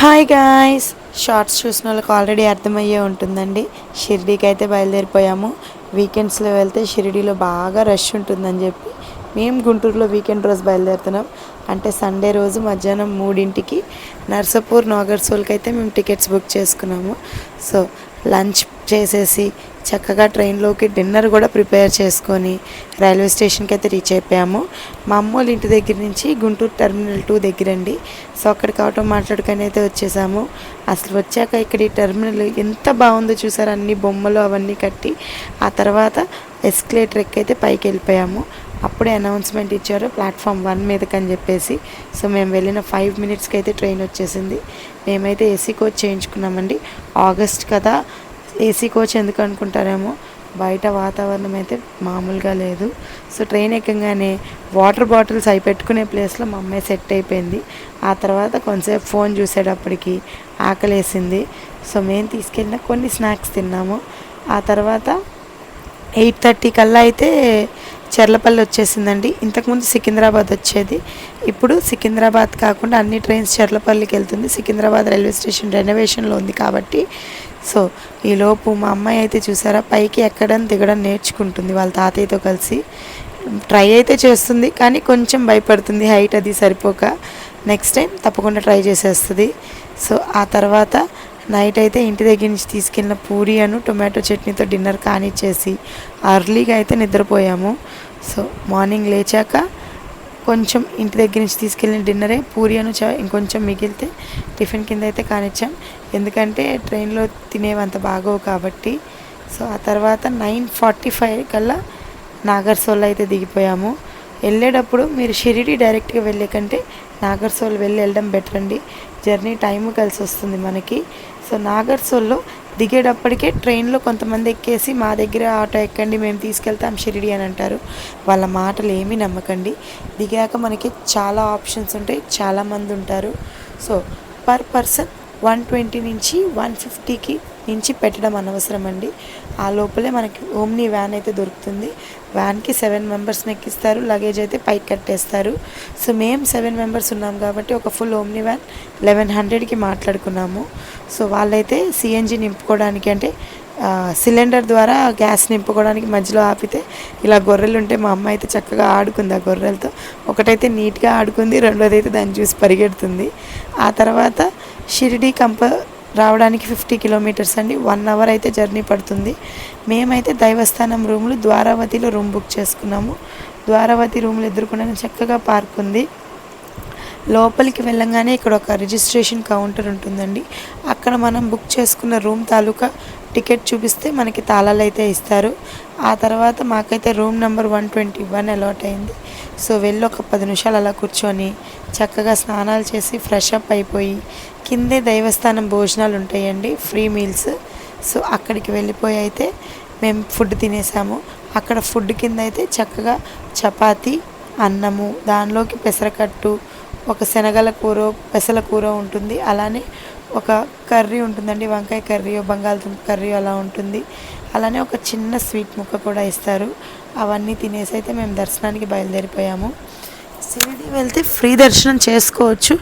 Hi guys, shorts చూసిన వాళ్ళకి already అర్థమయ్యే ఉంటుందండి. షిరిడీకి అయితే బయలుదేరిపోయాము. వీకెండ్స్లో వెళ్తే షిరిడీలో బాగా రష్ ఉంటుందని చెప్పి మేము గుంటూరులో వీకెండ్ రోజు బయలుదేరుతున్నాం. అంటే సండే రోజు మధ్యాహ్నం 3ంటికి నర్సాపూర్ నాగర్సోల్కి అయితే మేము టికెట్స్ బుక్ చేసుకున్నాము. సో లంచ్ చేసేసి చక్కగా ట్రైన్లోకి డిన్నర్ కూడా ప్రిపేర్ చేసుకొని రైల్వే స్టేషన్కి అయితే రీచ్ అయిపోయాము. మా అమ్మోళ్ళ ఇంటి దగ్గర నుంచి గుంటూరు టెర్మినల్ 2 దగ్గరండి. సో అక్కడికి ఆటో మాట్లాడుకొని అయితే వచ్చేసాము. అసలు వచ్చాక ఇక్కడ ఈ టెర్మినల్ ఎంత బాగుందో చూసారు, అన్ని బొమ్మలు అవన్నీ కట్టి. ఆ తర్వాత ఎస్కలేటర్ ఎక్కైతే పైకి వెళ్ళిపోయాము. అప్పుడే అనౌన్స్మెంట్ ఇచ్చారు ప్లాట్ఫామ్ 1 మీదకి అని చెప్పేసి. సో మేము వెళ్ళిన 5 మినిట్స్కి అయితే ట్రైన్ వచ్చేసింది. మేమైతే ఏసీ కోచ్ చేయించుకున్నామండి. ఆగస్ట్ కదా, ఏసీ కోచ్ ఎందుకు అనుకుంటారేమో, బయట వాతావరణం అయితే మామూలుగా లేదు. సో ట్రైన్ ఎక్కగానే వాటర్ బాటిల్స్ అవి పెట్టుకునే ప్లేస్లో మా అమ్మాయి సెట్ అయిపోయింది. ఆ తర్వాత కొంతసేపు ఫోన్ చూసేటప్పటికి ఆకలేసింది. సో మేము తీసుకెళ్ళిన కొన్ని స్నాక్స్ తిన్నాము. ఆ తర్వాత 8:30 కల్లా అయితే చెర్లపల్లి వచ్చేసిందండి. ఇంతకుముందు సికింద్రాబాద్ వచ్చేది, ఇప్పుడు సికింద్రాబాద్ కాకుండా అన్ని ట్రైన్స్ చెర్లపల్లికి వెళ్తుంది. సికింద్రాబాద్ రైల్వే స్టేషన్ రెనోవేషన్లో ఉంది కాబట్టి. సో ఈలోపు మా అమ్మాయి అయితే చూసారా, పైకి ఎక్కడం దిగడం నేర్చుకుంటుంది వాళ్ళ తాతయ్యతో కలిసి. ట్రై అయితే చేస్తుంది కానీ కొంచెం భయపడుతుంది, హైట్ అది సరిపోక. నెక్స్ట్ టైం తప్పకుండా ట్రై చేసేస్తుంది. సో ఆ తర్వాత నైట్ అయితే ఇంటి దగ్గర నుంచి తీసుకెళ్ళిన పూరి టొమాటో చట్నీతో డిన్నర్ కానిచ్చేసి అర్లీగా అయితే నిద్రపోయాము. సో మార్నింగ్ లేచాక కొంచెం ఇంటి దగ్గర నుంచి తీసుకెళ్ళిన డిన్నరే పూరి ఇంకొంచెం మిగిలితే టిఫిన్ కింద అయితే కానిచ్చాం, ఎందుకంటే ట్రైన్లో తినేవంత బాగోవు కాబట్టి. సో ఆ తర్వాత 9:45 కల్లా నాగర్సోల్ అయితే దిగిపోయాము. వెళ్ళేటప్పుడు మీరు షిరిడి డైరెక్ట్గా వెళ్ళే కంటే నాగర్సోల్ వెళ్ళడం బెటర్ అండి. జర్నీ టైము కలిసి వస్తుంది మనకి. సో నాగర్సోల్లో దిగేటప్పటికే ట్రైన్లో కొంతమంది ఎక్కేసి మా దగ్గర ఆటో ఎక్కండి మేము తీసుకెళ్తాం షిరిడి అని అంటారు. వాళ్ళ మాటలు ఏమీ నమ్మకండి. దిగాక మనకి చాలా ఆప్షన్స్ ఉంటాయి, చాలామంది ఉంటారు. సో పర్ పర్సన్ 120 నుంచి 150కి నుంచి పెట్టడం అనవసరం అండి. ఆ లోపలే మనకి ఓమ్నీ వ్యాన్ అయితే దొరుకుతుంది. వ్యాన్కి 7 మెంబర్స్ని ఎక్కిస్తారు, లగేజ్ అయితే పైకి కట్టేస్తారు. సో మేము 7 మెంబర్స్ ఉన్నాం కాబట్టి ఒక ఫుల్ ఓమ్నీ వ్యాన్ 1100కి మాట్లాడుకున్నాము. సో వాళ్ళైతే సిఎన్జి నింపుకోవడానికి, అంటే సిలిండర్ ద్వారా గ్యాస్ నింపుకోవడానికి మధ్యలో ఆపితే ఇలా గొర్రెలు ఉంటే మా అమ్మ అయితే చక్కగా ఆడుకుంది ఆ గొర్రెలతో. ఒకటైతే నీట్గా ఆడుకుంది, రెండోది అయితే దాన్ని చూసి పరిగెడుతుంది. ఆ తర్వాత షిరిడి రావడానికి 50 కిలోమీటర్స్ అండి, 1 అవర్ అయితే జర్నీ పడుతుంది. మేమైతే దైవస్థానం రూమ్లు ద్వారావతిలో రూమ్ బుక్ చేసుకున్నాము. ద్వారావతి రూమ్లు ఎదుర్కొనే చక్కగా పార్క్ ఉంది. లోపలికి వెళ్ళంగానే ఇక్కడ ఒక రిజిస్ట్రేషన్ కౌంటర్ ఉంటుందండి. అక్కడ మనం బుక్ చేసుకున్న రూమ్ తాలూకా టికెట్ చూపిస్తే మనకి తాళాలు అయితే ఇస్తారు. ఆ తర్వాత మాకైతే రూమ్ నెంబర్ 121 అలాట్ అయింది. సో వెళ్ళి ఒక 10 నిమిషాలు అలా కూర్చొని చక్కగా స్నానాలు చేసి ఫ్రెష్ అప్ అయిపోయి కిందే దైవస్థానం భోజనాలు ఉంటాయండి, ఫ్రీ మీల్స్. సో అక్కడికి వెళ్ళిపోయి అయితే మేము ఫుడ్ తినేసాము. అక్కడ ఫుడ్ కింద అయితే చక్కగా చపాతీ, అన్నము, దానిలోకి పెసరకట్టు, ఒక శనగల కూర, పెసల కూర ఉంటుంది. అలానే ఒక కర్రీ ఉంటుందండి, వంకాయ కర్రీ, బంగాళదుంప కర్రీ అలా ఉంటుంది. అలానే ఒక చిన్న స్వీట్ ముక్క కూడా ఇస్తారు. అవన్నీ తినేసి అయితే మేము దర్శనానికి బయలుదేరిపోయాము. షిరిడి వెళ్తే ఫ్రీ దర్శనం చేసుకోవచ్చు.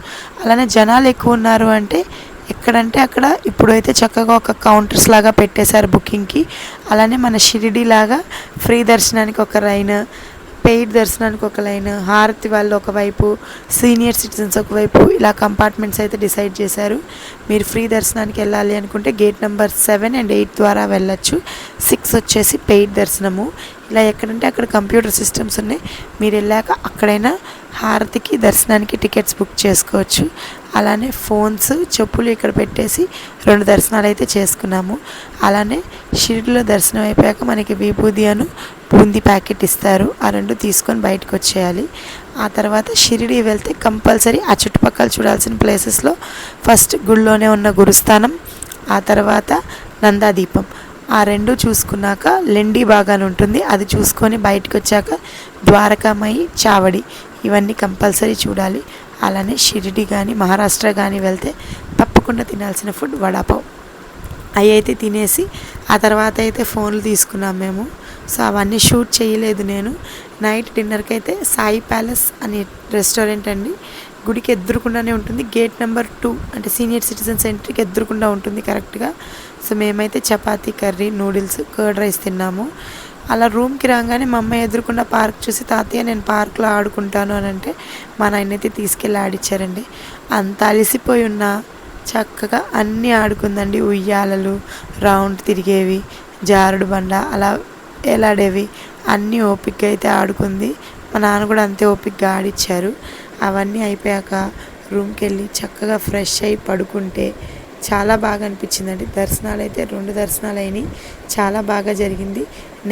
అలానే జనాలు ఎక్కువ ఉన్నారు అంటే ఎక్కడంటే అక్కడ ఇప్పుడైతే చక్కగా ఒక కౌంటర్స్ లాగా పెట్టేశారు బుకింగ్కి. అలానే మన షిరిడి లాగా ఫ్రీ దర్శనానికి ఒక లైన్, పెయిడ్ దర్శనానికి ఒక లైన్, హారతి వాళ్ళు ఒకవైపు, సీనియర్ సిటిజన్స్ ఒకవైపు, ఇలా కంపార్ట్మెంట్స్ అయితే డిసైడ్ చేశారు. మీరు ఫ్రీ దర్శనానికి వెళ్ళాలి అనుకుంటే గేట్ నెంబర్ 7 అండ్ 8 ద్వారా వెళ్ళచ్చు. 6 వచ్చేసి పెయిడ్ దర్శనము. ఇలా ఎక్కడంటే అక్కడ కంప్యూటర్ సిస్టమ్స్ ఉన్నాయి, మీరు వెళ్ళాక అక్కడైనా హారతికి దర్శనానికి టికెట్స్ బుక్ చేసుకోవచ్చు. అలానే ఫోన్స్, చెప్పులు ఇక్కడ పెట్టేసి 2 దర్శనాలు అయితే చేసుకున్నాము. అలానే షిరిడిలో దర్శనం అయిపోయాక మనకి విభూది బూందీ ప్యాకెట్ ఇస్తారు. ఆ 2 తీసుకొని బయటకు వచ్చేయాలి. ఆ తర్వాత షిరిడి వెళ్తే కంపల్సరీ ఆ చుట్టుపక్కల చూడాల్సిన ప్లేసెస్లో ఫస్ట్ గుడిలోనే ఉన్న గురుస్థానం, ఆ తర్వాత నందాదీపం, ఆ 2 చూసుకున్నాక లెండి బాగానే ఉంటుంది, అది చూసుకొని బయటకు వచ్చాక ద్వారకామయి, చావడి, ఇవన్నీ కంపల్సరీ చూడాలి. అలానే షిరిడి కానీ మహారాష్ట్ర కానీ వెళ్తే తప్పకుండా తినాల్సిన ఫుడ్ వడాపావ్. అవి అయితే తినేసి ఆ తర్వాత అయితే ఫోన్లు తీసుకున్నాం మేము. సో అవన్నీ షూట్ చేయలేదు నేను. నైట్ డిన్నర్కి అయితే సాయి ప్యాలెస్ అనే రెస్టారెంట్ అండి, గుడికి ఎదురుకుండానే ఉంటుంది. గేట్ నెంబర్ 2 అంటే సీనియర్ సిటిజన్స్ ఎంట్రీకి ఎదురుకుండా ఉంటుంది కరెక్ట్గా. సో మేమైతే chapati, curry, noodles, curd rice తిన్నాము. అలా రూమ్కి రాగానే మా అమ్మ ఎదురుకుండా పార్క్ చూసి, తాతయ్య నేను పార్క్లో ఆడుకుంటాను అని అంటే మా నాయన అయితే తీసుకెళ్ళి ఆడిచ్చారండి. అంత అలసిపోయి ఉన్నా చక్కగా అన్నీ ఆడుకుందండి. ఉయ్యాలలు, రౌండ్ తిరిగేవి, జారుడు బండ, అలా ఎలాడేవి అన్నీ ఓపికగా అయితే ఆడుకుంది. మా నాన్న కూడా అంతే ఓపికగా ఆడిచ్చారు. అవన్నీ అయిపోయాక రూమ్కి వెళ్ళి చక్కగా ఫ్రెష్ అయ్యి పడుకుంటే చాలా బాగా అనిపించిందండి. దర్శనాలు అయితే 2 దర్శనాలు అయినాయి, చాలా బాగా జరిగింది.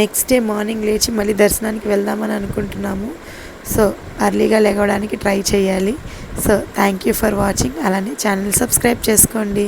నెక్స్ట్ డే మార్నింగ్ లేచి మళ్ళీ దర్శనానికి వెళ్దామని అనుకుంటున్నాము. సో అర్లీగా లేవడానికి ట్రై చేయాలి. So thank you for watching. అలానే ఛానల్ సబ్స్క్రైబ్ చేసుకోండి.